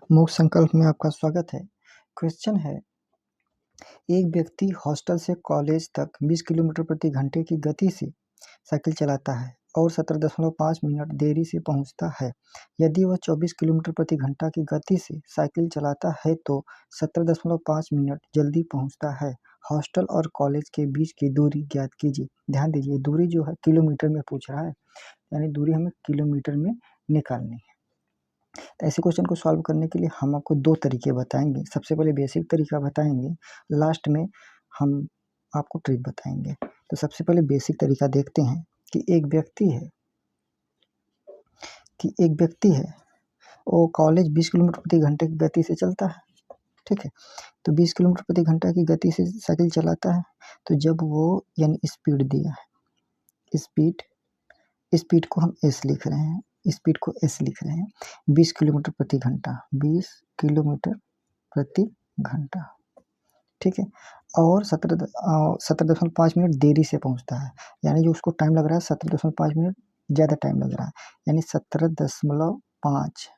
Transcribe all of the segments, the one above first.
मूक संकल्प में आपका स्वागत है। क्वेश्चन है, एक व्यक्ति हॉस्टल से कॉलेज तक 20 किलोमीटर प्रति घंटे की गति से साइकिल चलाता है और 17.5 मिनट देरी से पहुंचता है। यदि वह 24 किलोमीटर प्रति घंटा की गति से साइकिल चलाता है तो 17.5 मिनट जल्दी पहुंचता है। हॉस्टल और कॉलेज के बीच की दूरी ज्ञात कीजिए। ध्यान दीजिए, दूरी जो है किलोमीटर में पूछ रहा है, यानी दूरी हमें किलोमीटर में निकालनी है। तो ऐसे क्वेश्चन को सॉल्व करने के लिए हम आपको दो तरीके बताएंगे। सबसे पहले बेसिक तरीका बताएंगे, लास्ट में हम आपको ट्रिक बताएंगे। तो सबसे पहले बेसिक तरीका देखते हैं कि एक व्यक्ति है वो कॉलेज 20 किलोमीटर प्रति घंटे की गति से चलता है। ठीक है, तो 20 किलोमीटर प्रति घंटा की गति से साइकिल चलाता है। तो जब वो यानी स्पीड दिया है, स्पीड को हम एस लिख रहे हैं, 20 किलोमीटर प्रति घंटा, 20 किलोमीटर प्रति घंटा। ठीक है, और 17.5 मिनट देरी से पहुंचता है, यानी जो उसको टाइम लग रहा है 17.5 मिनट ज़्यादा टाइम लग रहा है, यानी 17.5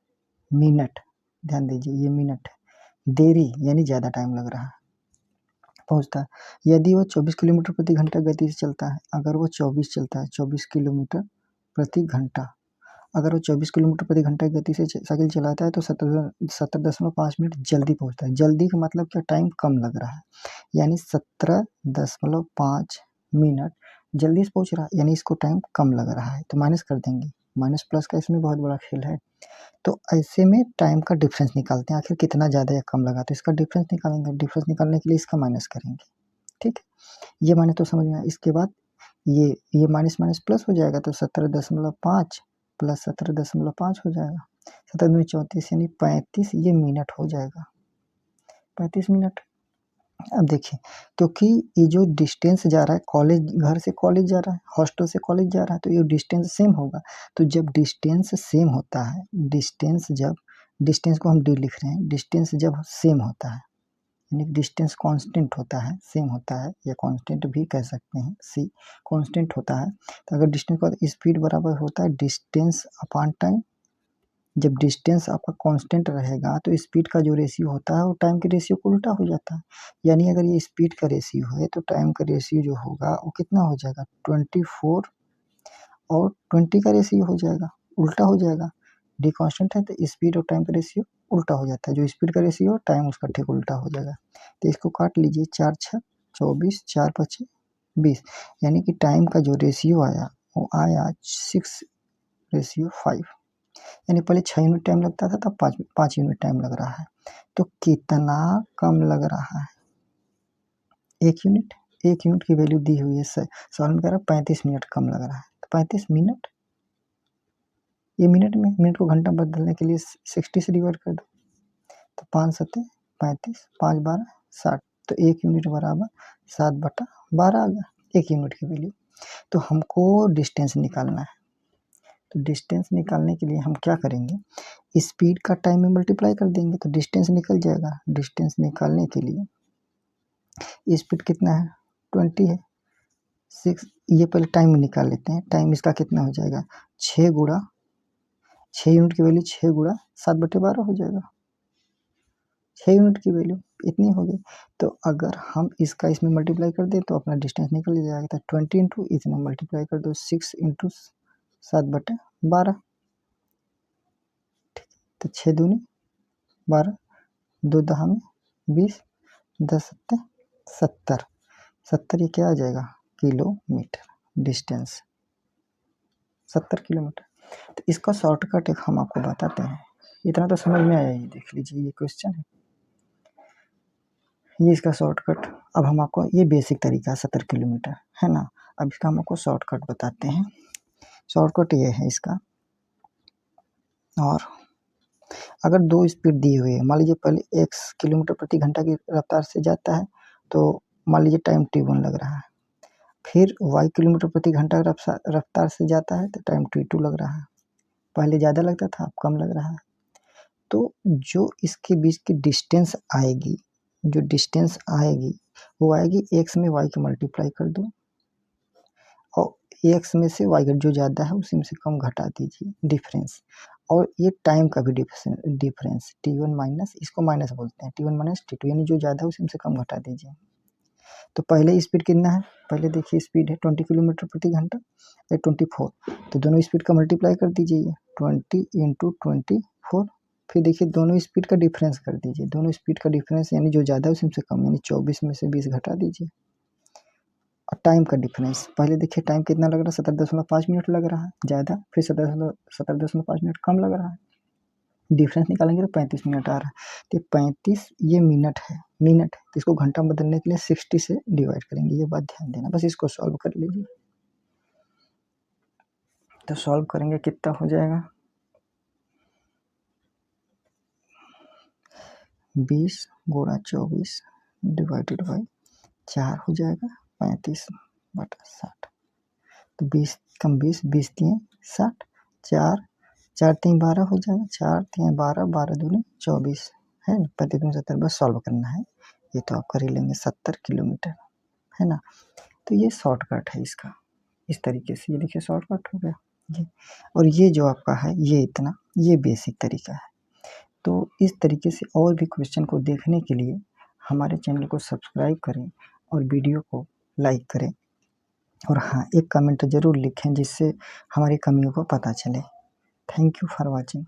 मिनट। ध्यान दीजिए, ये मिनट है, देरी यानी ज़्यादा टाइम लग रहा है, पहुंचता है। यदि वो 24 किलोमीटर प्रति घंटा गति से चलता है, अगर वो 24 चलता है, 24 किलोमीटर प्रति घंटा, अगर वो 24 किलोमीटर प्रति घंटा की गति से साइकिल चलाता है तो 17.5 मिनट जल्दी पहुंचता है। जल्दी का मतलब क्या, टाइम कम लग रहा है, यानी 17.5 मिनट जल्दी से पहुंच रहा है, यानी इसको टाइम कम लग रहा है। तो माइनस कर देंगे, माइनस प्लस का इसमें बहुत बड़ा खेल है। तो ऐसे में टाइम का डिफरेंस निकालते हैं, आखिर कितना ज़्यादा या कम लगा, तो इसका डिफरेंस निकालेंगे। डिफरेंस निकालने के लिए इसका माइनस करेंगे। ठीक है, ये माइनस तो समझ में आया। इसके बाद ये माइनस माइनस प्लस हो जाएगा, तो 17.5 प्लस 17.5 हो जाएगा, 17×34 यानी 35, ये मिनट हो जाएगा, 35 मिनट। अब देखिए, क्योंकि ये जो डिस्टेंस जा रहा है, कॉलेज, घर से कॉलेज जा रहा है, हॉस्टल से कॉलेज जा रहा है, तो ये डिस्टेंस सेम होगा। तो जब डिस्टेंस सेम होता है, डिस्टेंस को हम डी लिख रहे हैं, डिस्टेंस जब सेम होता है, यानी डिस्टेंस कांस्टेंट होता है, सेम होता है, या कांस्टेंट भी कह सकते हैं, सी कांस्टेंट होता है। तो अगर डिस्टेंस का स्पीड बराबर होता है डिस्टेंस अपॉन टाइम। जब डिस्टेंस आपका कांस्टेंट रहेगा तो स्पीड का जो रेशियो होता है वो टाइम के रेशियो को उल्टा हो जाता है। यानी अगर ये स्पीड का रेशियो है तो टाइम का रेशियो जो होगा वो कितना हो जाएगा, 24 और 20 का रेशियो हो जाएगा, उल्टा हो जाएगा। डी कांस्टेंट है तो स्पीड और टाइम का रेशियो उल्टा हो जाता है, जो स्पीड का रेशियो है टाइम उसका ठीक उल्टा हो जाएगा। तो इसको काट लीजिए, 4 6 24, 4 5 20, यानी कि टाइम का जो रेशियो आया वो आया 6:5, यानी पहले 6 यूनिट टाइम लगता था, तब 5 यूनिट टाइम लग रहा है। तो कितना कम लग रहा है, 1 यूनिट। 1 यूनिट की वैल्यू दी हुई है, सवाल में कह रहा है 35 मिनट कम लग रहा है। तो 35 मिनट, ये मिनट में, मिनट को घंटा बदलने के लिए 60 से डिवाइड कर दो, तो 5 7 35, 5 12 60, तो 1 यूनिट बराबर 7/12 आ गया, 1 यूनिट की वैल्यू। तो हमको डिस्टेंस निकालना है, तो डिस्टेंस निकालने के लिए हम क्या करेंगे, स्पीड का टाइम में मल्टीप्लाई कर देंगे तो डिस्टेंस निकल जाएगा। डिस्टेंस निकालने के लिए स्पीड कितना है, 20 है, 6, ये पहले टाइम में निकाल लेते हैं। टाइम इसका कितना हो जाएगा, 6 यूनिट की वैल्यू 6 गुणा 7/12 हो जाएगा, 6 यूनिट की वैल्यू इतनी हो गई। तो अगर हम इसका इसमें मल्टीप्लाई कर दें तो अपना डिस्टेंस निकल जाएगा। तो 20 इंटू इतना मल्टीप्लाई कर दो, 6 इंटू 7/12, तो 6 दूनी 12, 2 दहा में 20, 10 सत्ते 70, 70 ये क्या आ जाएगा, किलोमीटर। Distance 70 kilometre. तो इसका शॉर्टकट एक हम आपको बताते हैं, इतना तो समझ में आया। ये देख लीजिए, ये क्वेश्चन है, ये इसका शॉर्टकट। अब हम आपको, ये बेसिक तरीका 70 किलोमीटर है ना, अब इसका हम आपको शॉर्टकट बताते हैं। शॉर्टकट ये है इसका, और अगर दो स्पीड दी हुई है, मान लीजिए पहले x किलोमीटर प्रति घंटा की रफ्तार से जाता है, तो मान लीजिए टाइम t1 लग रहा है। फिर y किलोमीटर प्रति घंटा रफ्तार से जाता है तो टाइम t2 लग रहा है। पहले ज़्यादा लगता था, अब कम लग रहा है। तो जो इसके बीच की डिस्टेंस आएगी, वो आएगी x में y के मल्टीप्लाई कर दो, और x में से y जो ज़्यादा है उसी में से कम घटा दीजिए, डिफरेंस। और ये टाइम का भी डिफरेंस T1 माइनस, इसको माइनस बोलते हैं, T1 माइनस T2, यानी जो ज़्यादा है उसे हमसे कम घटा दीजिए। तो पहले स्पीड कितना है, पहले देखिए स्पीड है 20 किलोमीटर प्रति घंटा या 24, तो दोनों स्पीड का मल्टीप्लाई कर दीजिए, ये 20 इंटू 24, फिर देखिए दोनों स्पीड का डिफरेंस कर दीजिए, दोनों स्पीड का डिफरेंस यानी जो ज़्यादा है उसी से कम, यानी 24 में से 20 घटा दीजिए। और टाइम का डिफरेंस, पहले देखिए टाइम कितना लग रहा है, 17.5 मिनट लग रहा है ज़्यादा, फिर 17.5 मिनट कम लग रहा है, डिफरेंस निकालेंगे तो 35 मिनट आ रहा है। तो 35 ये मिनट है, तो इसको घंटा में बदलने के लिए 60 से डिवाइड करेंगे, ये बात ध्यान देना। बस इसको सॉल्व कर लीजिए, तो सॉल्व करेंगे कितना हो जाएगा, 20 गुणा 24 डिवाइडेड बाई 4 हो जाएगा 35/60। तो 20 कम 20, 20 3 60, 4 4 3 12 हो जाएगा, 4 3 12, 12 दूनी 24 है ना, 35 70, बस सॉल्व करना है। ये तो आप कर ही लेंगे, 70 किलोमीटर है ना। तो ये शॉर्टकट है इसका, इस तरीके से, ये देखिए शॉर्टकट हो गया ये। और ये जो आपका है ये इतना, ये बेसिक तरीका है। तो इस तरीके से और भी क्वेश्चन को देखने के लिए हमारे चैनल को सब्सक्राइब करें और वीडियो को लाइक करें, और हाँ, एक कमेंट ज़रूर लिखें जिससे हमारी कमियों को पता चले। Thank you for watching.